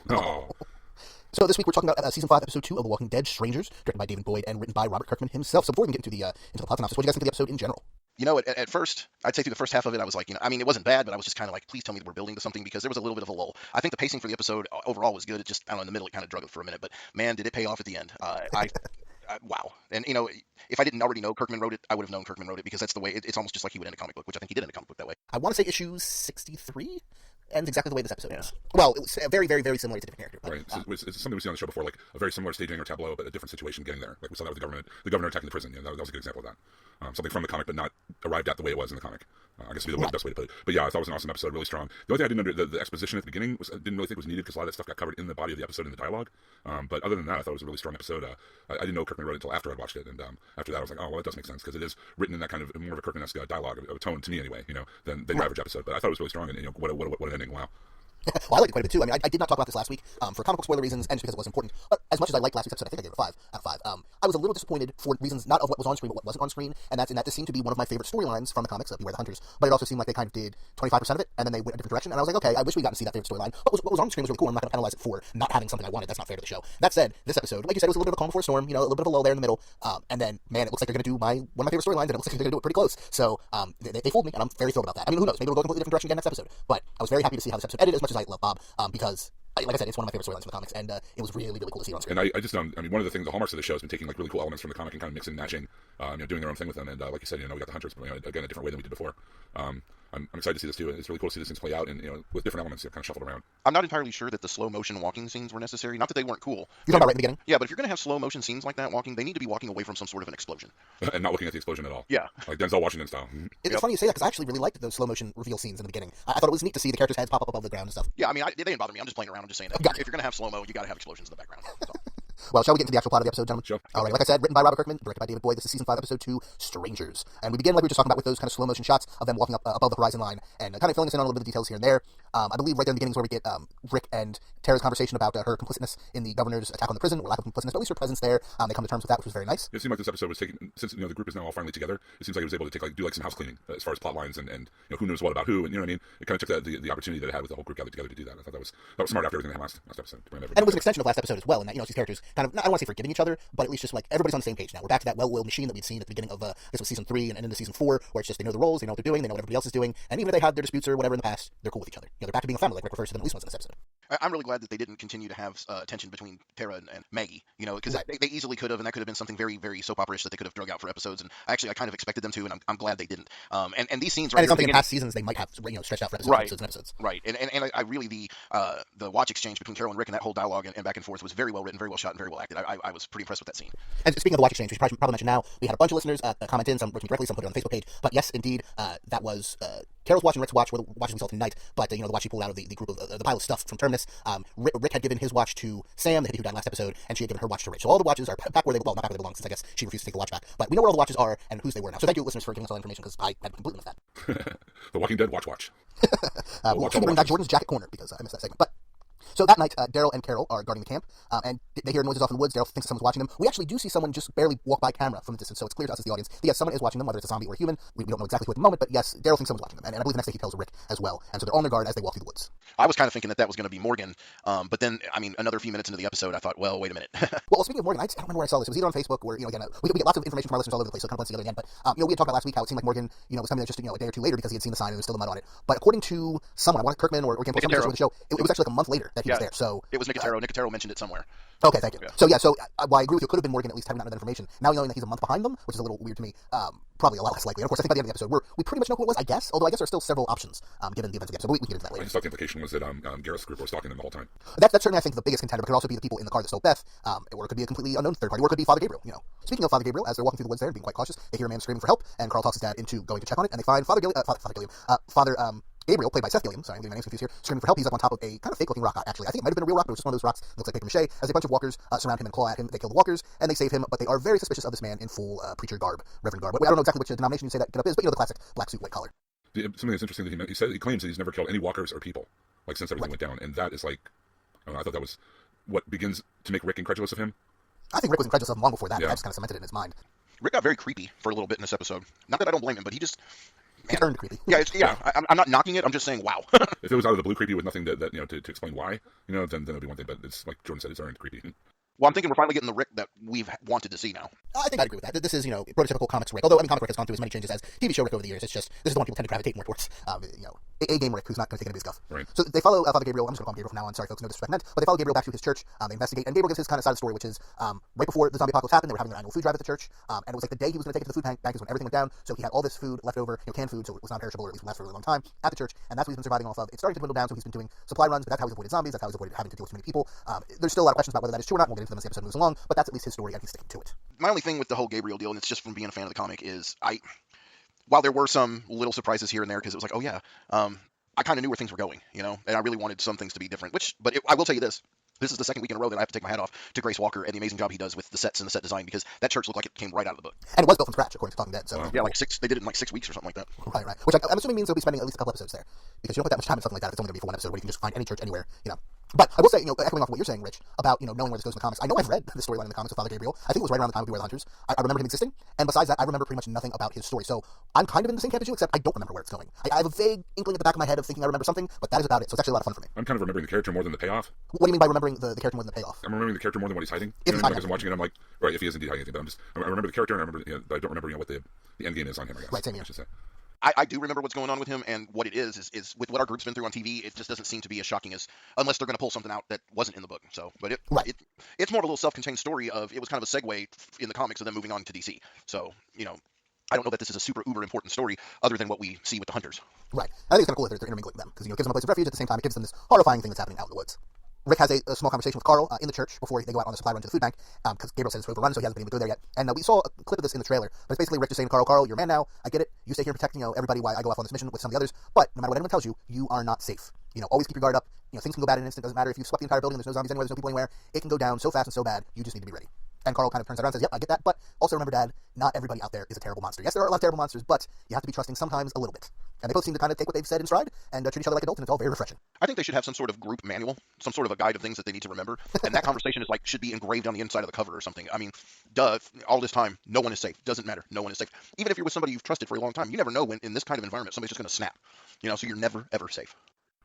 Oh. So this week we're talking about Season 5, Episode 2 of The Walking Dead, Strangers, directed by David Boyd and written by Robert Kirkman himself. So before we get into the plot synopsis, what do you guys think of the episode in general? You know, at first, I'd say through the first half of it, I was like, I mean, it wasn't bad, but I was just kind of like, please tell me that we're building to something, because there was a little bit of a lull. I think the pacing for the episode overall was good. It just, I don't know, in the middle, it kind of drug it for a minute, but man, did it pay off at the end. Wow. And, if I didn't already know Kirkman wrote it, I would have known Kirkman wrote it, because that's the way, it's almost just like he would end a comic book, which I think he did in a comic book that way. I want to say issue 63 ends exactly the way this episode ends. Well, it was very, very, very similar to a different character. But, Right. It's something we see on the show before, like a very similar staging or tableau, but a different situation getting there. Like we saw that with the governor attacking the prison. That was a good example of that. Something from the comic, but not arrived at the way it was in the comic. I guess would be the best way to put it. But yeah, I thought it was an awesome episode, really strong. The only thing I didn't the exposition at the beginning I didn't really think was needed, because a lot of that stuff got covered in the body of the episode in the dialogue. But other than that, I thought it was a really strong episode. I didn't know Kirkman wrote it until after I'd watched it, and after that I was like, oh, well, it does make sense, because it is written in that kind of more of a Kirkman-esque dialogue, of a tone to me anyway, than your average episode. But I thought it was really strong, and what an ending! Wow. Well, I liked it quite a bit too. I mean, I did not talk about this last week for comic book spoiler reasons, and just because it was important. But as much as I liked last week's episode, I think I gave it a 5 out of 5. I was a little disappointed for reasons not of what was on screen, but what wasn't on screen, and that's in that this seemed to be one of my favorite storylines from the comics, Beware the Hunters. But it also seemed like they kind of did 25% of it, and then they went a different direction. And I was like, okay, I wish we got to see that favorite storyline. But what was on screen was really cool. I'm not going to penalize it for not having something I wanted. That's not fair to the show. That said, this episode, like you said, was a little bit of a calm before a storm. A little bit of a lull there in the middle. And then, man, it looks like they're going to do one of my favorite storylines, and it looks like they're going to do it pretty close. So they fooled me, and I'm very thrilled about that. I mean, who knows? Maybe we'll go a completely different direction again next episode. But I was very happy to see how this episode ended, as much as I love Bob, because, like I said, it's one of my favorite storylines from the comics, and it was really, really cool to see it on screen. And I just one of the things, the hallmarks of the show has been taking like really cool elements from the comic and kind of mixing and matching, doing their own thing with them. And like you said, we got the Hunters, but again, a different way than we did before. I'm excited to see this too. It's really cool to see these things play out, and with different elements kind of shuffled around. I'm not entirely sure that the slow motion walking scenes were necessary. Not that they weren't cool. You're talking about right in the beginning? Yeah, but if you're going to have slow motion scenes like that walking, they need to be walking away from some sort of an explosion. And not looking at the explosion at all. Yeah. Like Denzel Washington style. It's funny you say that, because I actually really liked those slow motion reveal scenes in the beginning. I thought it was neat to see the characters' heads pop up above the ground and stuff. Yeah, I mean, they didn't bother me. I'm just playing around. I'm just saying that. Gotcha. If you're going to have slow-mo, you got to have explosions in the background. So. Well, shall we get into the actual plot of the episode, gentlemen? Sure. Alright, like I said, written by Robert Kirkman, directed by David Boyd. This is Season 5, Episode 2, Strangers. And we begin, like we were just talking about, with those kind of slow-motion shots of them walking up above the horizon line, and kind of filling us in on a little bit of details here and there. I believe right there in the beginning is where we get Rick and Tara's conversation about her complicitness in the governor's attack on the prison, or lack of complicitness, but at least her presence there. They come to terms with that, which was very nice. It seemed like this episode was taking, since the group is now all finally together, it seems like it was able to do some house cleaning as far as plot lines and who knows what about who, and you know what I mean? It kind of took the opportunity that it had with the whole group gathered together to do that. I thought that was smart after everything that happened last episode. And it was an extension of last episode as well, in that, these characters kind of, I don't want to say forgiving each other, but at least just like everybody's on the same page now. We're back to that well-oiled machine that we'd seen at the beginning of this was Season 3 and into Season 4, where it's just they know the roles, they know what they're doing, they know what everybody else is doing, and even if they had their disputes or whatever in the past, they're cool with each other. They're back to being a family, like Rick refers to them at least once in this episode. I'm really glad that they didn't continue to have tension between Tara and Maggie, because Right. they easily could have, and that could have been something very, very soap opera-ish that they could have drug out for episodes. And actually, I kind of expected them to, and I'm glad they didn't. And these scenes, right? And it's something in past seasons they might have stretched out for episodes, Right. episodes and episodes. Right, and I really the watch exchange between Carol and Rick and that whole dialogue and back and forth was very well written, very well shot, and very well acted. I was pretty impressed with that scene. And speaking of the watch exchange, we should probably mention now, we had a bunch of listeners comment in, some wrote me directly, some put it on the Facebook page. But yes, indeed, that was Carol's watch and Rick's watch were the watches we saw tonight. But the watch she pulled out of the group of the pile of stuff from Terminus. Rick had given his watch to Sam, the hippie who died last episode, and she had given her watch to Rich. So all the watches are back where they not back where they belong, since I guess she refused to take the watch back. But we know where all the watches are and whose they were now. So thank you, listeners, for giving us all that information, because I had completely missed that. The Walking Dead watch. We'll bring back Jordan's jacket corner, because I missed that segment. But so that night, Daryl and Carol are guarding the camp, and they hear noises off in the woods. Daryl thinks someone's watching them. We actually do see someone just barely walk by camera from the distance, so it's clear to us as the audience that yes, someone is watching them, whether it's a zombie or a human. We don't know exactly who at the moment, but yes, Daryl thinks someone's watching them, and I believe the next day he tells Rick as well. And so they're on their guard as they walk through the woods. I was kind of thinking that was going to be Morgan, but then, I mean, another few minutes into the episode, I thought, well, wait a minute. Well, speaking of Morgan, I don't remember where I saw this. It was either on Facebook or, again, we get lots of information from our listeners all over the place, so it kind of blends together again. But, we had talked about last week how it seemed like Morgan, was coming there just, a day or two later because he had seen the sign and there was still the mud on it. But according to someone, I want Kirkman or Campbell, someone with the show, it was actually like a month later that he was there. So it was Nicotero. Nicotero mentioned it somewhere. Okay, thank you. Yeah. So I agree with you. It could have been Morgan at least having that information. Now knowing that he's a month behind them, which is a little weird to me, probably a lot less likely. And of course, I think by the end of the episode, we pretty much know who it was, I guess. Although I guess there are still several options given the events of the episode. But we can get into that I later. just thought the implication was that Gareth's group was stalking them the whole time. That's certainly, I think, the biggest contender. But it could also be the people in the car that stole Beth, or it could be a completely unknown third party, or it could be Father Gabriel. Speaking of Father Gabriel, as they're walking through the woods there and being quite cautious, they hear a man screaming for help, and Carl talks his dad into going to check on it, and they find Father Gabriel, played by Seth Gilliam, sorry, I'm getting my names confused here, screaming for help. He's up on top of a kind of fake-looking rock, actually. I think it might have been a real rock, but it was just one of those rocks that looks like paper mache, as a bunch of walkers surround him and claw at him. They kill the walkers, and they save him, but they are very suspicious of this man in full preacher garb, reverend garb. I don't know exactly which denomination you say that get up is, but the classic black suit, white collar. Something that's interesting that he claims that he's never killed any walkers or people, like, since everything went down, and that is like, I don't know, I thought that was what begins to make Rick incredulous of him. I think Rick was incredulous of him long before that, Yeah. but I just kind of cemented it in his mind. Rick got very creepy for a little bit in this episode. Not that I don't blame him, but he just... It turned creepy. I'm not knocking it. I'm just saying, wow. If it was out of the blue creepy with nothing that to explain why, then it'd be one thing. But it's like Jordan said, it's earned creepy. Well, I'm thinking we're finally getting the Rick that we've wanted to see now. I think I'd agree with that. This is, prototypical comics Rick. Although, Comic Rick has gone through as many changes as TV show Rick over the years. It's just, this is the one people tend to gravitate more towards. A game Rick, who's not going to take any of his guff. Right. So they follow Father Gabriel. I'm just going to call him Gabriel from now on. Sorry, folks, no disrespect meant. But they follow Gabriel back to his church. They investigate, and Gabriel gives his kind of side of the story, which is right before the zombie apocalypse happened, they were having their annual food drive at the church. And it was like the day he was going to take it to the food bank is when everything went down. So he had all this food left over, canned food, so it was not perishable, or at least last for a really long time at the church. And that's what he's been surviving off of. It's starting to dwindle down, so he's been doing supply runs, but that's how he's avoided zombies. That's how he's avoided having to deal with too many people. There's still a lot of questions about whether that is true or not. We'll get into them as the episode moves along, but that's at least his story, and he's sticking to it. My only thing with the whole Gabriel deal, and it's just from being a fan of the comic, is while there were some little surprises here and there, because it was like, oh yeah, I kind of knew where things were going, and I really wanted some things to be different. I will tell you this. This is the second week in a row that I have to take my hat off to Grace Walker and the amazing job he does with the sets and the set design, because that church looked like it came right out of the book. And it was built from scratch, according to Talking Dead. So yeah, they did it in like 6 weeks or something like that. Right. Which I'm assuming means they'll be spending at least a couple episodes there, because you don't put that much time in something like that if it's only going to be for one episode where you can just find any church anywhere, But I will say, echoing off what you're saying, Rich, about knowing where this goes in the comics. I know I've read the storyline in the comics of Father Gabriel. I think it was right around the time of Beware the Hunters. I remember him existing, and besides that, I remember pretty much nothing about his story. So I'm kind of in the same camp as you, except I don't remember where it's going. I have a vague inkling at the back of my head of thinking I remember something, but that is about it. So it's actually a lot of fun for me. I'm kind of remembering the character more than the payoff. What do you mean by remembering the character more than the payoff? I'm remembering the character more than what he's hiding. If he's hiding. Because I'm watching it, I'm like, right, if he is indeed hiding anything, but I remember the character, and I remember, but I don't remember what the end game is on him. I guess. Right, same here. I should say. I do remember what's going on with him, and what it is with what our group's been through on TV, it just doesn't seem to be as shocking as, unless they're going to pull something out that wasn't in the book. So, but it's more of a little self-contained story of, it was kind of a segue in the comics of them moving on to DC. So, I don't know that this is a super uber important story other than what we see with the Hunters. Right. I think it's kind of cool that they're intermingling them, because it gives them a place of refuge. At the same time, it gives them this horrifying thing that's happening out in the woods. Rick has a small conversation with Carl in the church before they go out on the supply run to the food bank, because Gabriel said it's overrun, so he hasn't been able to go there yet. And we saw a clip of this in the trailer, but it's basically Rick just saying to Carl, you're a man now, I get it, you stay here and protect everybody while I go off on this mission with some of the others, but no matter what anyone tells you, you are not safe. Always keep your guard up. Things can go bad in an instant. Doesn't matter if you swept the entire building, there's no zombies anywhere, there's no people anywhere. It can go down so fast and so bad, you just need to be ready. And Carl kind of turns that around and says, yep, I get that, but also remember, Dad, not everybody out there is a terrible monster. Yes, there are a lot of terrible monsters, but you have to be trusting sometimes a little bit. And they both seem to kind of take what they've said in stride and treat each other like adults, and it's all very refreshing. I think they should have some sort of group manual, some sort of a guide of things that they need to remember. And that conversation should be engraved on the inside of the cover or something. I mean, all this time, no one is safe. Doesn't matter. No one is safe. Even if you're with somebody you've trusted for a long time, you never know when in this kind of environment somebody's just going to snap. So you're never, ever safe.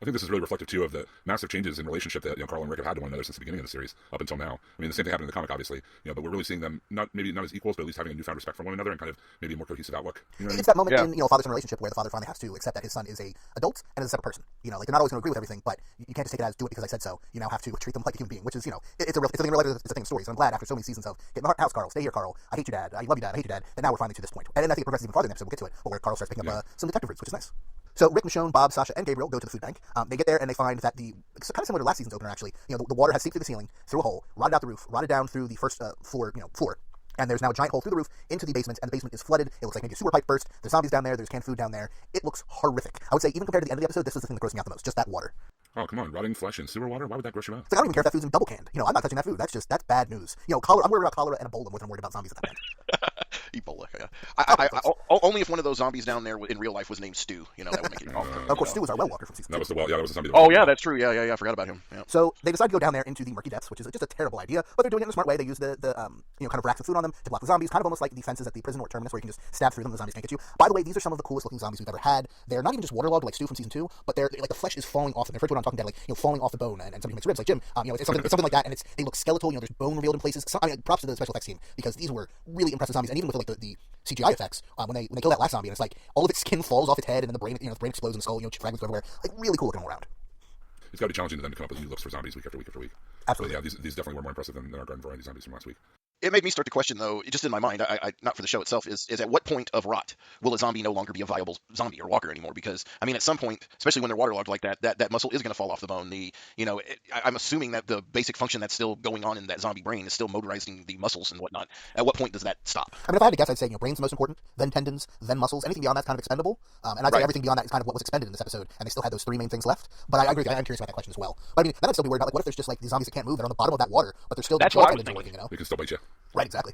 I think this is really reflective, too, of the massive changes in relationship that Carl and Rick have had to one another since the beginning of the series up until now. I mean, the same thing happened in the comic, obviously, but we're really seeing them maybe not as equals, but at least having a newfound respect for one another and kind of maybe a more cohesive outlook. It's that moment in father-son relationship where the father finally has to accept that his son is a adult and is a separate person. They're not always going to agree with everything, but you can't just take it as do it because I said so. You now have to treat them like a human being, which is it's a thing in real life. It's a thing of stories. And I'm glad after so many seasons of get in the house, Carl, stay here, Carl. I hate you, Dad. I love you, Dad. I hate you, Dad. That now we're finally to this point. And I think it progresses even farther in the episode. We'll get to it, but where Carl starts picking up some detective roots, which is nice. So Rick, Michonne, Bob, Sasha, and Gabriel go to the food bank. They get there and they find that it's kind of similar to last season's opener, actually. The water has seeped through the ceiling, through a hole, rotted out the roof, rotted down through the first floor, and there's now a giant hole through the roof into the basement, and the basement is flooded. It looks like maybe a sewer pipe burst. There's zombies down there. There's canned food down there. It looks horrific. I would say even compared to the end of the episode, this was the thing that grossed me out the most, just that water. Oh, come on. Rotting flesh and sewer water? Why would that gross you out? It's like, I don't even care if that food's in double canned. I'm not touching that food. That's bad news. Cholera, I'm worried about cholera and Ebola more than I'm worried about zombies at that point. Ebola, yeah. Only if one of those zombies down there in real life was named Stu, that would make it awful. Of course, Stu was our well walker from season 2. That was that was the zombie. Oh, yeah, that's true. Yeah, I forgot about him. Yeah. So they decide to go down there into the murky depths, which is just a terrible idea, but they're doing it in a smart way. They use the kind of racks of food on them to block the zombies, kind of almost like the fences at the prison or terminus where you can just stab through them and the zombies can't get you. By the way, these are some of the coolest looking zombies we've ever had. They're not even just waterlogged like Stu from season 2, but they're like the flesh is falling off them. They're referred to what I'm talking about, falling off the bone, and somebody makes ribs like Jim. It's something like that, and they look skeletal. There's bone revealed in places. Props to the special effects team, because these were really impressive zombies, and even with the CGI effects, when they kill that last zombie, and it's like all of its skin falls off its head, and then the brain explodes and the skull, fragments go everywhere. Like really cool looking all around. It's got to be challenging to them to come up with new looks for zombies week after week after week. Absolutely. But yeah, these definitely were more impressive than our Garden Variety zombies from last week. It made me start to question, though, just in my mind, I not for the show itself, is at what point of rot will a zombie no longer be a viable zombie or walker anymore? Because, at some point, especially when they're waterlogged like that muscle is going to fall off the bone. I'm assuming that the basic function that's still going on in that zombie brain is still motorizing the muscles and whatnot. At what point does that stop? If I had to guess, I'd say, brain's the most important, then tendons, then muscles. Anything beyond that's kind of expendable. And I'd say everything beyond that is kind of what was expended in this episode, and they still had those 3 main things left. But I agree, I'm curious about that question as well. But then I'd still be worried about, what if there's just, these zombies that can't move, they're on the bottom of that water, but they're still... That's what I was thinking. They can still bite you. Right, exactly.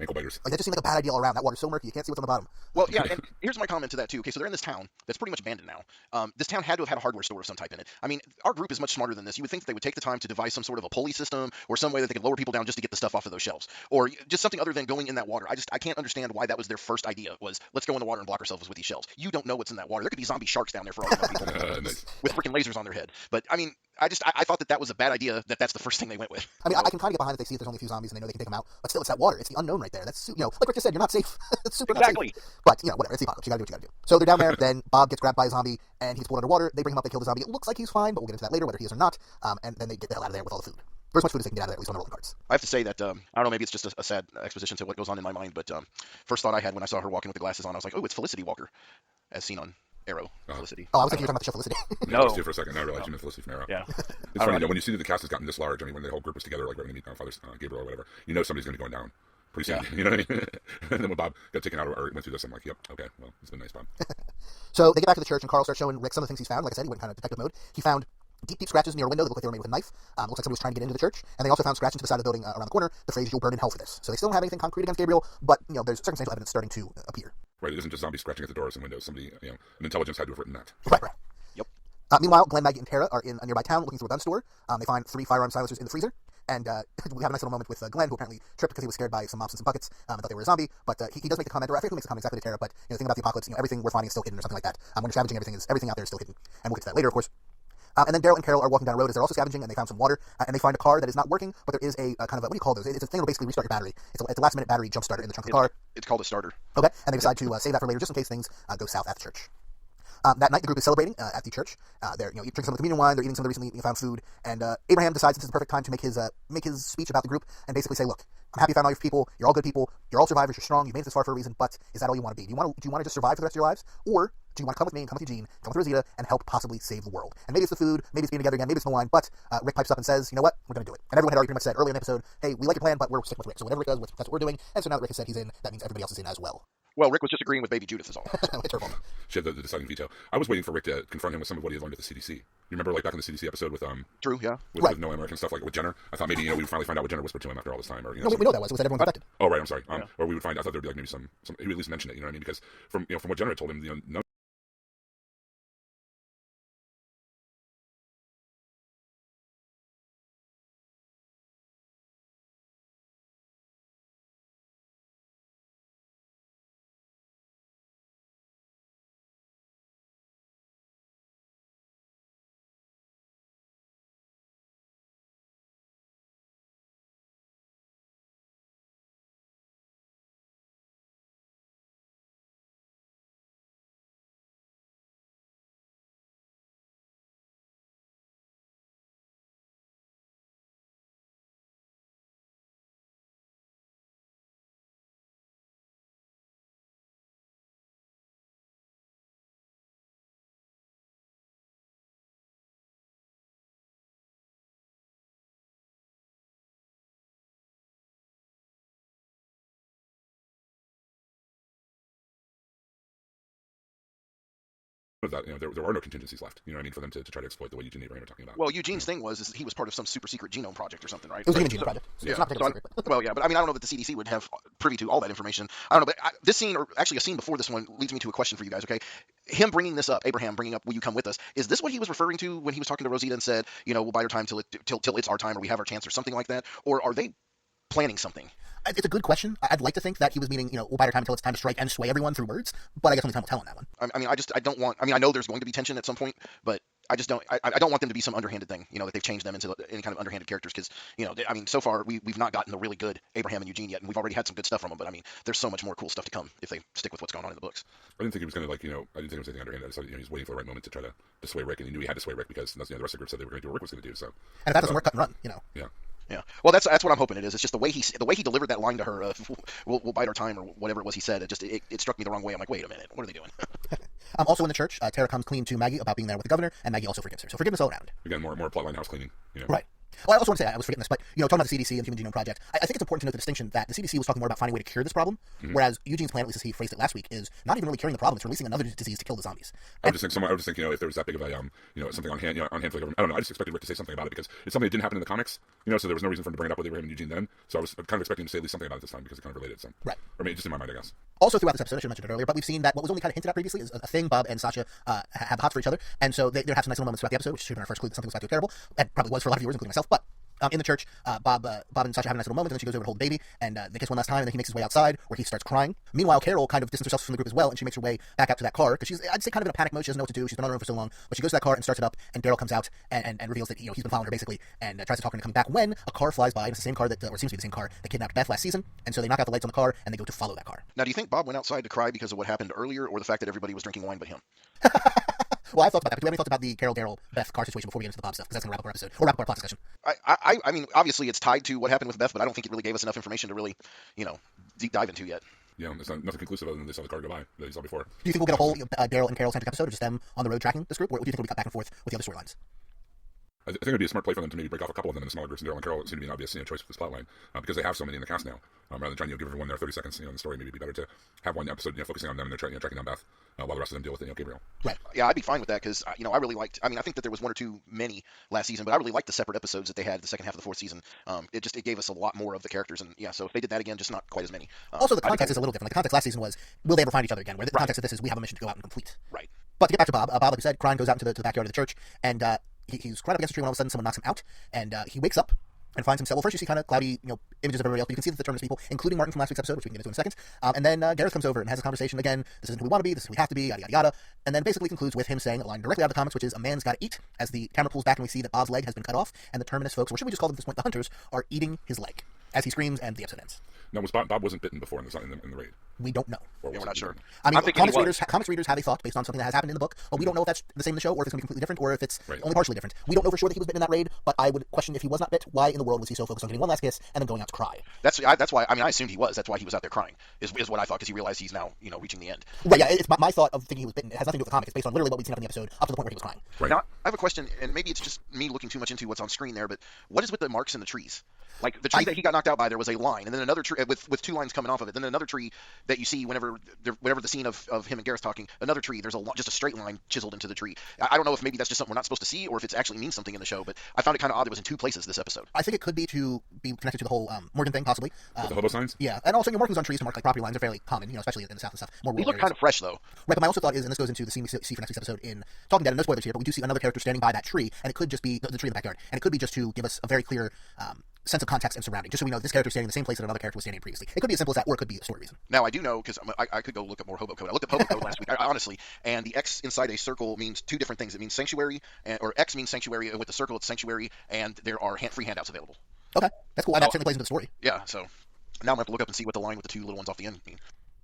Ankle biters. Like, that just seemed like a bad idea all around. That water's so murky, you can't see what's on the bottom. Well, yeah, and here's my comment to that too. Okay, so they're in this town that's pretty much abandoned now. This town had to have had a hardware store of some type in it. I mean, our group is much smarter than this. You would think that they would take the time to devise some sort of a pulley system or some way that they could lower people down just to get the stuff off of those shelves, or just something other than going in that water. I can't understand why that was their first idea. Was let's go in the water and block ourselves with these shelves. You don't know what's in that water. There could be zombie sharks down there for all you know, people Nice. with freaking lasers on their head. But I mean, I thought that was a bad idea. That's the first thing they went with. I mean, I can kind of get behind that they see that there's only a few zombies and they know they can take them out, but still, it's that water. It's the unknown right there. That's, you know, like Rick just said, you're not safe. It's super Exactly. not safe. But, you know, whatever. It's the apocalypse. You gotta do what you gotta do. So they're down there. Then Bob gets grabbed by a zombie and he's pulled underwater. They bring him up. They kill the zombie. It looks like he's fine, but we'll get into that later, whether he is or not. And then they get the hell out of there with all the food. For as much food as they can get out of there, at least on the rolling carts. I have to say that I don't know. Maybe it's just a sad exposition to what goes on in my mind. But first thought I had when I saw her walking with the glasses on, I was like, oh, it's Felicity Walker, as seen on Arrow. Felicity. Oh, I was thinking you were talking about the show Felicity. Yeah, No. I was for a second. I realized you meant Felicity from Arrow. Yeah. It's funny, you know, when you see that the cast has gotten this large, I mean, when the whole group is together, like right when they meet Father Gabriel or whatever, you know somebody's going to be going down pretty soon. Yeah. You know what I mean? And then when Bob got taken out or went through this, I'm like, yep, okay, well, it's been nice, Bob. So they get back to the church and Carl starts showing Rick some of the things he's found. Like I said, he went kind of detective mode. He found deep scratches near a window that looked like they were made with a knife. Looks like somebody was trying to get into the church. And they also found scratches to the side of the building around the corner. The phrase, "You'll burn in hell for this." So they still don't have anything concrete against Gabriel, but, you know, there's circumstantial evidence starting to appear. Right, it isn't just zombies scratching at the doors and windows. Somebody, you know, an intelligence had to have written that. Right. Yep. Meanwhile, Glenn, Maggie, and Tara are in a nearby town looking through a gun store. They find 3 firearm silencers in the freezer. And we have a nice little moment with Glenn, who apparently tripped because he was scared by some mops and some buckets and thought they were a zombie. But he does make the comment, or I think he makes the comment exactly to Tara, but, you know, the thing about the apocalypse, you know, everything we're finding is still hidden or something like that. When you're scavenging, everything out there is still hidden. And we'll get to that later, of course. And then Daryl and Carol are walking down a road as they're also scavenging, and they found some water, and they find a car that is not working, but there is a kind of a, what do you call those? It's a thing that'll basically restart your battery. It's a last-minute battery jump starter in the trunk of the car. It's called a starter. Okay, and they decide to save that for later, just in case things go south at the church. That night, the group is celebrating at the church. They're, you know, drinking some of the communion wine. They're eating some of the recently found food. And Abraham decides this is the perfect time to make his speech about the group and basically say, "Look, I'm happy you found all your people. You're all good people. You're all survivors. You're strong. You made it this far for a reason. But is that all you want to be? Do you want to just survive for the rest of your lives, or do you want to come with me and come with Eugene, come with Rosita, and help possibly save the world? And maybe it's the food, maybe it's being together again, maybe it's the wine." But Rick pipes up and says, "You know what? We're going to do it." And everyone had already pretty much said earlier in the episode, "Hey, we like your plan, but we're sticking with Rick. So whatever Rick does, that's what we're doing." And so now that Rick has said he's in, that means everybody else is in as well. Well, Rick was just agreeing with Baby Judith is all. It's her fault. She had the deciding veto. I was waiting for Rick to confront him with some of what he had learned at the CDC. You remember, like, back in the CDC episode with True, yeah. with No American stuff, like with Jenner? I thought maybe, you know, we would finally find out what Jenner whispered to him after all this time. Or, you know, No, we know that was. It was that everyone got affected. Oh, right, I'm sorry. Or we would find, I thought there'd be like maybe some, he would at least mention it, you know what I mean? Because from what Jenner had told him, you know, no that, you know, there are no contingencies left, you know what I mean, for them to try to exploit the way Eugene and Abraham are talking about. Well, Eugene's thing was he was part of some super secret genome project or something, right? It was a genome project. So Yeah. it's not particularly secret. But Well, yeah, but I mean, I don't know that the CDC would have privy to all that information. I don't know, but this scene, or actually a scene before this one, leads me to a question for you guys. Okay, him bringing this up, Abraham bringing up, "Will you come with us?" Is this what he was referring to when he was talking to Rosita and said, you know, we'll bide our time till it's our time, or we have our chance, or something like that? Or are they planning something? it's a good question. I'd like to think that he was meaning, you know, we'll bide our time until it's time to strike and sway everyone through words, but I guess only time will tell on that one. I mean, I don't want. I mean, I know there's going to be tension at some point, but I just don't. I don't want them to be some underhanded thing. You know, that they've changed them into any kind of underhanded characters. Because, you know, I mean, so far we've not gotten the really good Abraham and Eugene yet, and we've already had some good stuff from them. But I mean, there's so much more cool stuff to come if they stick with what's going on in the books. I didn't think he was going to, like, you know, I didn't think it was anything underhanded. I just thought, you know, he was waiting for the right moment to try to sway Rick, and he knew he had to sway Rick because, you know, the rest of the group said they were going to do what Rick was going to do. So, And if that doesn't work, cut and run, you know. yeah. Yeah. Well, that's what I'm hoping it is. It's just the way he delivered that line to her. We'll bide our time, or whatever it was he said. It struck me the wrong way. I'm like, wait a minute, what are they doing? Also in the church, Tara comes clean to Maggie about being there with the governor, and Maggie also forgives her. So forgiveness all around. Again, more plotline house cleaning, you know. Right. Well, I also want to say, I was forgetting this, but, talking about the CDC and the Human Genome Project, I think it's important to note the distinction that the CDC was talking more about finding a way to cure this problem, whereas Eugene's plan, at least as he phrased it last week, is not even really curing the problem, it's releasing another disease to kill the zombies. I would just think, if there was that big of a, something on hand for the government, I don't know, I just expected Rick to say something about it, because it's something that didn't happen in the comics, so there was no reason for him to bring it up with Abraham and Eugene then, so I was kind of expecting him to say at least something about it this time, because it kind of related, so. Right. I mean, just in my mind, I guess. Also throughout this episode, I should have mentioned it earlier, but we've seen that what was only kind of hinted at previously is a thing Bob and Sasha have the hots for each other, and so they have some nice little moments throughout the episode, which should have been our first clue that something was about to go terrible, and probably was for a lot of viewers, including myself, but in the church, Bob and Sasha have a nice little moment, and then she goes over to hold the baby, and they kiss one last time, and then he makes his way outside, where he starts crying. Meanwhile, Carol kind of distances herself from the group as well, and she makes her way back out to that car, because she's, I'd say, kind of in a panic mode. She doesn't know what to do. She's been on her own for so long, but she goes to that car and starts it up, and Daryl comes out and reveals that, he's been following her, basically, and tries to talk her into coming back when a car flies by, and it's the same car that, or seems to be the same car, that kidnapped Beth last season, and so they knock out the lights on the car, and they go to follow that car. Now, do you think Bob went outside to cry because of what happened earlier, or the fact that everybody was drinking wine but him? Well, I thought about that, but do we have any thoughts about the Carol, Daryl, Beth car situation before we get into the Bob stuff? Because that's going to wrap up our episode, or wrap up our plot discussion. I mean, obviously it's tied to what happened with Beth, but I don't think it really gave us enough information to really, deep dive into yet. Yeah, it's nothing conclusive other than they saw the car go by that you saw before. Do you think we'll get a whole Daryl and Carol centric episode, or just them on the road tracking this group, or do you think we'll be cut back and forth with the other storylines? I think it'd be a smart play for them to maybe break off a couple of them in smaller groups, and Daryl and Carol seem to be an obvious choice for this plotline, because they have so many in the cast now. Rather than trying to give everyone their 30 seconds in the story, maybe it'd be better to have one episode focusing on them and they're tracking down Beth, while the rest of them deal with Gabriel. Right. Yeah, I'd be fine with that, because I really liked. I mean, I think that there was one or two many last season, but I really liked the separate episodes that they had the second half of the fourth season. It gave us a lot more of the characters, and so if they did that again, just not quite as many. Also, the context is a little different. Like, the context last season was, will they ever find each other again? Where the context of this is, we have a mission to go out and complete. Right. But to get back to Bob, like we said, Crine goes out into the backyard of the church, and he's crying up against a tree when all of a sudden someone knocks him out, and he wakes up and finds himself. Well, first you see kind of cloudy, images of everybody else, but you can see that the terminus people, including Martin from last week's episode, which we can get into in a second. And then Gareth comes over and has a conversation again. This isn't who we want to be. This is who we have to be. Yada yada yada. And then basically concludes with him saying a line directly out of the comics, which is, "A man's got to eat." As the camera pulls back and we see that Bob's leg has been cut off, and the terminus folks, or should we just call them at this point the hunters, are eating his leg as he screams, and the episode ends. No, Bob wasn't bitten before in the raid. We don't know. Yeah, we're not sure. I mean, comics readers have a thought based on something that has happened in the book, but we don't know if that's the same in the show, or if it's going to be completely different, or if it's only partially different. We don't know for sure that he was bitten in that raid, but I would question, if he was not bit, why in the world was he so focused on getting one last kiss and then going out to cry? That's why. I mean, I assumed he was. That's why he was out there crying. Is what I thought, because he realized he's now reaching the end. Right. Yeah. It's my thought of thinking he was bitten. It has nothing to do with the comics. It's based on literally what we've seen up in the episode up to the point where he was crying. Right. Now, I have a question, and maybe it's just me looking too much into what's on screen there, but what is with the marks in the trees? Like, the tree that he got knocked out by, there was a line, and then another tree with two lines coming off of it. Then another tree that you see whenever the scene of him and Gareth talking. Another tree, there's just a straight line chiseled into the tree. I don't know if maybe that's just something we're not supposed to see, or if it actually means something in the show. But I found it kind of odd. It was in two places this episode. I think it could be connected to the whole Morgan thing, possibly. With the hobo signs? Yeah, and also markings on trees to mark like property lines are fairly common, especially in the south and stuff. More These look kind of fresh, though. Right, but my also thought is, and this goes into the scene we see for next week's episode in Talking Dead, and no spoilers here, but we do see another character standing by that tree, and it could just be the tree in the backyard, and it could be just to give us a very clear sense of context and surrounding, just so we know this character is standing in the same place that another character was standing previously. It could be as simple as that, or it could be a story reason. Now, I do know, because I could go look up more hobo code. I looked up hobo code last week, honestly, and the X inside a circle means two different things. It means sanctuary, or X means sanctuary, and with the circle it's sanctuary, and there are free handouts available. Okay, that's cool. That certainly plays into the story. Yeah, so now I'm going to have to look up and see what the line with the two little ones off the end mean.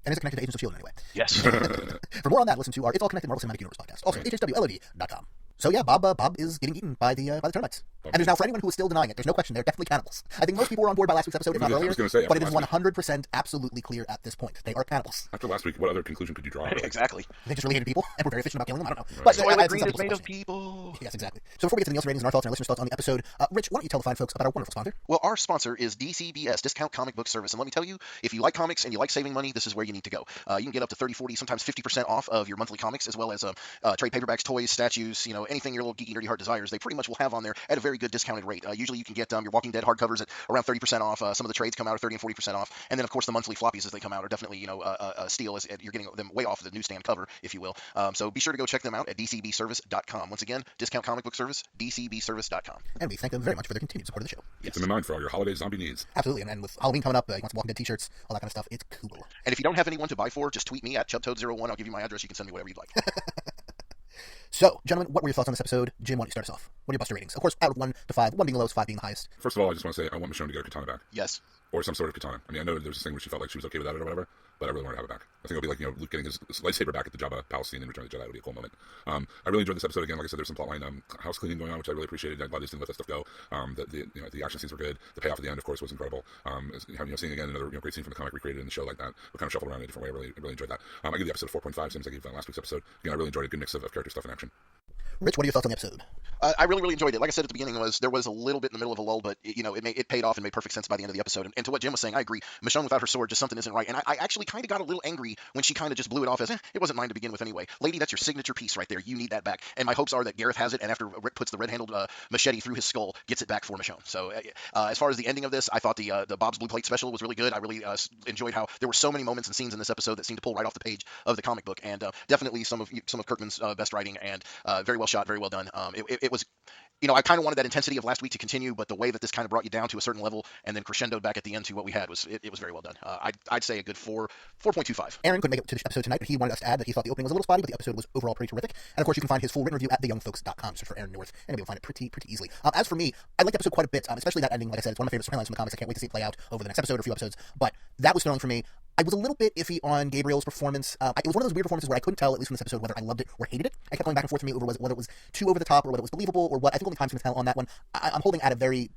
And is it connected to Agents of S.H.I.E.L.D. in any way? Yes. For more on that, listen to our It's All Connected Marvel Cinematic Universe podcast. Also, hhwlod.com. So yeah, Bob is getting eaten by the termites. And there's now, for anyone who is still denying it, there's no question, they're definitely cannibals. I think most people were on board by last week's episode, if not earlier, but it is 100% absolutely clear at this point. They are cannibals. After last week, what other conclusion could you draw? Exactly. They just really hated people, and were very efficient about killing them. I don't know. Right. But Soylent Green is made of people. Yes, exactly. So before we get to the Nielsen ratings and our thoughts and our listeners' thoughts on the episode, Rich, why don't you tell the fine folks about our wonderful sponsor? Well, our sponsor is DCBS, Discount Comic Book Service. And let me tell you, if you like comics and you like saving money, this is where you need to go. You can get up to 30, 40, sometimes 50% off of your monthly comics, as well as trade paperbacks, toys, statues, anything your little geeky, nerdy heart desires. They pretty much will have on there at a very good discounted rate. Usually you can get your Walking Dead hardcovers at around 30% off. Some of the trades come out at 30 and 40% off. And then, of course, the monthly floppies as they come out are definitely, a steal. As you're getting them way off the newsstand cover, if you will. So be sure to go check them out at dcbservice.com. Once again, Discount Comic Book Service, dcbservice.com. And we thank them very much for their continued support of the show. Keep them in mind for all your holiday zombie needs. Absolutely. And with Halloween coming up, you want some Walking Dead t-shirts, all that kind of stuff. It's cool. And if you don't have anyone to buy for, just tweet me at ChubToad01. I'll give you my address. You can send me whatever you'd like. So, gentlemen, what were your thoughts on this episode? Jim, why don't you start us off? What are your Buster ratings? Of course, out of 1 to 5, 1 being the lowest, 5 being the highest. First of all, I just want to say I want Michonne to get her katana back. Yes. Or some sort of katana. I mean, I know there was this thing where she felt like she was okay with that or whatever, but I really want to have it back. I think it'll be like, Luke getting his lightsaber back at the Jabba Palace scene in Return of the Jedi would be a cool moment. I really enjoyed this episode again. Like I said, there's some plotline house cleaning going on, which I really appreciated. I'm glad they didn't let that stuff go. The action scenes were good. The payoff at the end, of course, was incredible. Seeing again another great scene from the comic recreated in the show like that, but kind of shuffled around in a different way. I really enjoyed that. I give the episode a 4.5, same as I gave last week's episode. Again, I really enjoyed a good mix of character stuff and action. Rich, what are your thoughts on the episode? I really, really enjoyed it. Like I said at the beginning, there was a little bit in the middle of a lull, but it paid off and made perfect sense by the end of the episode. And to what Jim was saying, I agree. Michonne without her sword, just something isn't right. And I actually kind of got a little angry when she kind of just blew it off as, it wasn't mine to begin with anyway. Lady, that's your signature piece right there. You need that back. And my hopes are that Gareth has it, and after Rick puts the red-handled machete through his skull, gets it back for Michonne. So as far as the ending of this, I thought the Bob's Blue Plate special was really good. I really enjoyed how there were so many moments and scenes in this episode that seemed to pull right off the page of the comic book, and definitely some of Kirkman's best writing, and very well shot, very well done. It was. I kind of wanted that intensity of last week to continue, but the way that this kind of brought you down to a certain level and then crescendoed back at the end to what we had was very well done. I'd say a good 4.25. Aaron couldn't make it to the episode tonight, but he wanted us to add that he thought the opening was a little spotty, but the episode was overall pretty terrific. And of course, you can find his full written review at theyoungfolks.com. Search for Aaron North, and you'll find it pretty easily. As for me, I liked the episode quite a bit, especially that ending. Like I said, it's one of my favorite storylines from the comics. I can't wait to see it play out over the next episode or a few episodes. But that was thrilling for me. I was a little bit iffy on Gabriel's performance. It was one of those weird performances where I couldn't tell, at least from this episode, whether I loved it or hated it. I kept going back and forth for me over whether it was too over the top or whether it was believable or what. I think only time's going to tell on that one. I'm holding at a very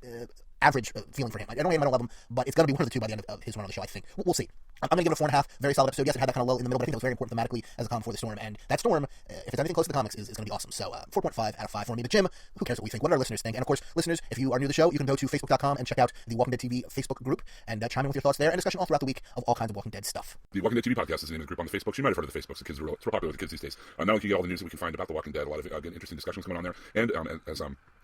average feeling for him. I don't hate him, I don't love him, but it's going to be one of the two by the end of his run on the show, I think. We'll see. I'm going to give it a 4.5. Very solid episode. Yes, it had that kind of lull in the middle, but I think it was very important thematically as a calm before the storm. And that storm, if it's anything close to the comics, is going to be awesome. So 4.5 out of 5 for me. But Jim, who cares what we think? What do our listeners think? And of course, listeners, if you are new to the show, you can go to facebook.com and check out the Walking Dead TV Facebook group and chime in with your thoughts there and discussion all throughout the week of all kinds of Walking Dead stuff. The Walking Dead TV podcast is the name of the group on the Facebook. You might have heard of the Facebooks. The kids are it's real popular with the kids these days. Not only can you get all the news that we can find about The Walking Dead, a lot of interesting discussions going on there. And as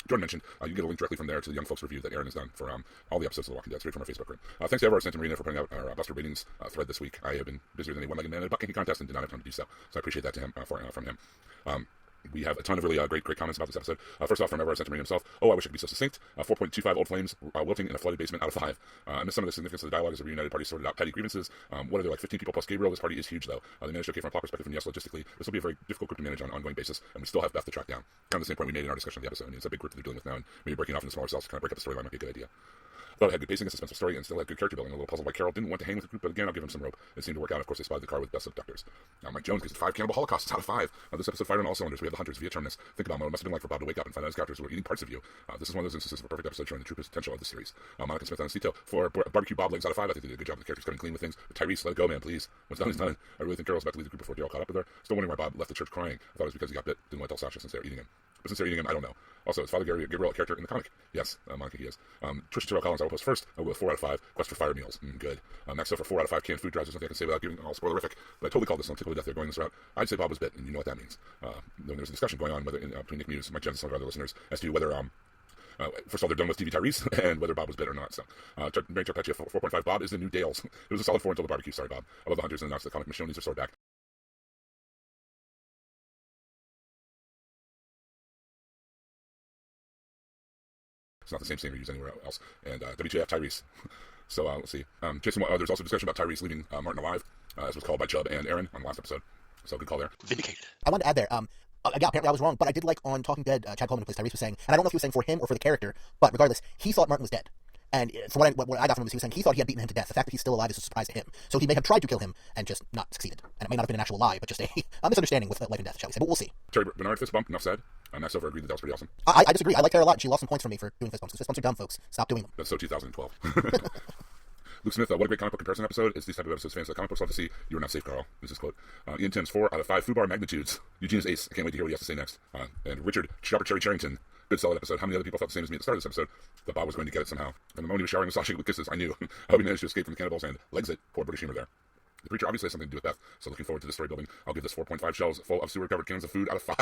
Jordan mentioned, you get a link directly from there to the Young Folks review that Aaron has done for all the episodes of The Walking Dead straight from our Facebook group. Thanks to Ever Santa Marina for putting out our Buster ratings thread this week. I have been busier than a one-legged man in a bucket contest and did not have time to do so. So I appreciate that to him from him. We have a ton of really great comments about this episode. First off, from Ever Santa Marina himself. I wish I could be so succinct. 4.25 old flames wilting in a flooded basement out of 5. I missed some of the significance of the dialogue as the reunited party sorted out petty grievances. What are there, like 15 people plus Gabriel? This party is huge, though. They managed to okay from a plot perspective, and yes, logistically, this will be a very difficult group to manage on an ongoing basis, and we still have Beth to track down. Kind of the same point we made in our discussion of the episode. It's a big group that they're dealing with now, and maybe breaking off into smaller cells to kind of break up the storyline might be a good idea. I thought it had good pacing, a suspenseful story, and still had good character building. A little puzzled why Carol didn't want to hang with the group, but again, I'll give him some rope. It seemed to work out. Of course, they spotted the car with best abductors. Mike Jones gives it 5 cannibal holocausts out of 5. This episode fired on all cylinders. We have the hunters via terminus. Think about what it must have been like for Bob to wake up and find out his captors were eating parts of you. This is one of those instances of a perfect episode showing the true potential of the series. Monica Smith and Cito for barbecue Bob legs out of 5. I think they did a good job of the characters coming clean with things. But Tyrese, let it go, man, please. What's done is done. I really think Carol's about to leave the group before Daryl caught up with her. Still wondering why Bob left the church crying. I thought it was because he got bit. Didn't want to tell Sasha since they were eating him. But since they're eating him, I don't know. Also, is Father Gabriel a character in the comic? Yes, Monica, he is. Trisha Terrell Collins, I will post first. I will with 4 out of 5. Quest for fire meals. Good. Next up for 4 out of 5 canned food drives. There's nothing I can say without giving all spoilerific. But I totally called this one. Tickle to death. They're going this route. I'd say Bob was bit, and you know what that means. Then there's a discussion going on whether between Nick Muse, Mike Jensen, and some of our other listeners as to whether first of all, they're done with TV Tyrese and whether Bob was bit or not. So, Mary Tarpecchia, 4.5. Bob is the new Dales. It was a solid 4 until the barbecue. Sorry, Bob. I love the hunters and announced the comic Michonne needs her sword back. It's not the same singer used anywhere else. And WJF Tyrese. So let's see. Jason, there's also discussion about Tyrese leaving Martin alive, as was called by Chubb and Aaron on the last episode. So good call there. Vindicated. I wanted to add there. Yeah, apparently I was wrong, but I did like on Talking Dead, Chad Coleman, who plays Tyrese, was saying, and I don't know if he was saying for him or for the character, but regardless, he thought Martin was dead. And from what I got from him was he was saying he thought he had beaten him to death. The fact that he's still alive is a surprise to him. So he may have tried to kill him and just not succeeded. And it may not have been an actual lie, but just a misunderstanding with life and death, shall we say. But we'll see. Terry Bernard, fist bump, enough said. Max Silver agreed that was pretty awesome. I disagree. I like Terry a lot, and she lost some points from me for doing fist bumps. Fist bumps are dumb, folks. Stop doing them. That's so 2012. Luke Smith, what a great comic book comparison episode. It's these type of episodes fans of the comic books love to see. You are not safe, Carl. This is quote. Ian Tim's 4 out of 5 Fubar magnitudes. Eugene is ace. I can't wait to hear what he has to say next. And Richard Chopper Cherry Charrington. Good solid episode. How many other people thought the same as me at the start of this episode? That Bob was going to get it somehow. And the moment he was showering Sasha with kisses, I knew. I hope he managed to escape from the cannibals and legs it. Poor British humor there. The preacher obviously has something to do with Beth, so looking forward to the story building. I'll give this 4.5 shells full of sewer-covered cans of food out of 5.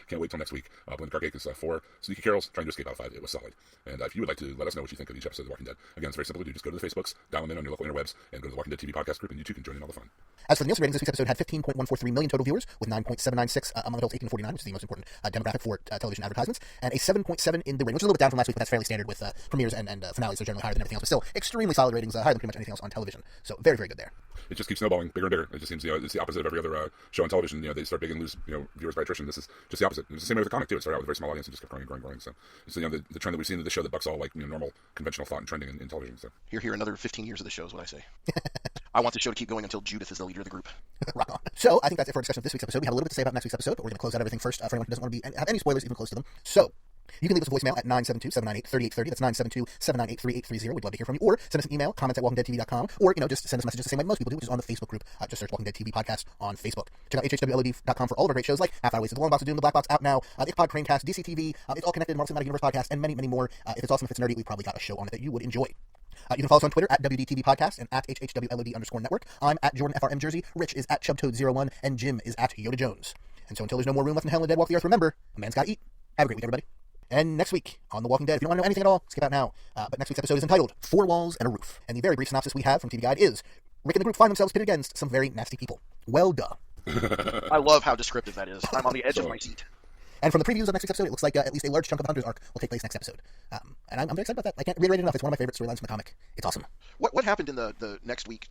Can't wait till next week. Blend Gargake is 4. Sneaky Carols, trying to escape out of 5. It was solid. And if you would like to let us know what you think of each episode of The Walking Dead, again, it's very simple to do. Just go to the Facebooks, dial them in on your local interwebs, and go to the Walking Dead TV podcast group, and you too can join in all the fun. As for the Nielsen ratings, this week's episode had 15.143 million total viewers, with 9.796 among adults 18 to 49, which is the most important demographic for television advertisements, and a 7.7 in the rating, which is a little bit down from last week, but that's fairly standard with premieres and finales are generally higher than everything else, but still extremely solid ratings, higher than pretty much anything else on television. So very, very good there. It just keeps snowballing, bigger and bigger. It just seems, it's the opposite of every other show on television. They start big and lose, viewers by attrition. This is just the opposite. It's the same way with the comic too. It started out with a very small audience and just kept growing and growing and growing. So it's the trend that we've seen in the show that bucks all normal conventional thought and trending in television. So Here, another 15 years of the show is what I say. I want the show to keep going until Judith is the leader of the group. Rock on. So I think that's it for our discussion of this week's episode. We have a little bit to say about next week's episode, but we're going to close out everything first for anyone who doesn't want to have any spoilers even close to them. So You can leave us a voicemail at 972-798-3830. That's 972-798-3830. We'd love to hear from you. Or send us an email, comments at walkingdeadtv.com. Or, just send us messages the same way most people do, which is on the Facebook group. Just search Walking Dead TV Podcast on Facebook. Check out hhwlod.com for all of our great shows like Half Hour Wasted, The Long Box of Doom, The Black Box out now, the Pod Cranecast, DCTV, It's All Connected, Marvel Cinematic Universe Podcast, and many, many more. If it's awesome, if it's nerdy, we've probably got a show on it that you would enjoy. You can follow us on Twitter at WDTV Podcast and at HHWLOD_network. I'm at JordanFRM Jersey, Rich is at ChubToad01, and Jim is at Yoda Jones. And so until there's no more room left in hell and the dead walk the earth, remember, a man's gotta eat. Have a great week, everybody. And next week on The Walking Dead, if you don't want to know anything at all, skip out now. But next week's episode is entitled Four Walls and a Roof. And the very brief synopsis we have from TV Guide is Rick and the group find themselves pitted against some very nasty people. Well, duh. I love how descriptive that is. I'm on the edge of my seat. And from the previews of next week's episode, it looks like at least a large chunk of the Hunter's arc will take place next episode. And I'm very excited about that. I can't reiterate it enough. It's one of my favorites storylines from the comic. It's awesome. What happened in the next week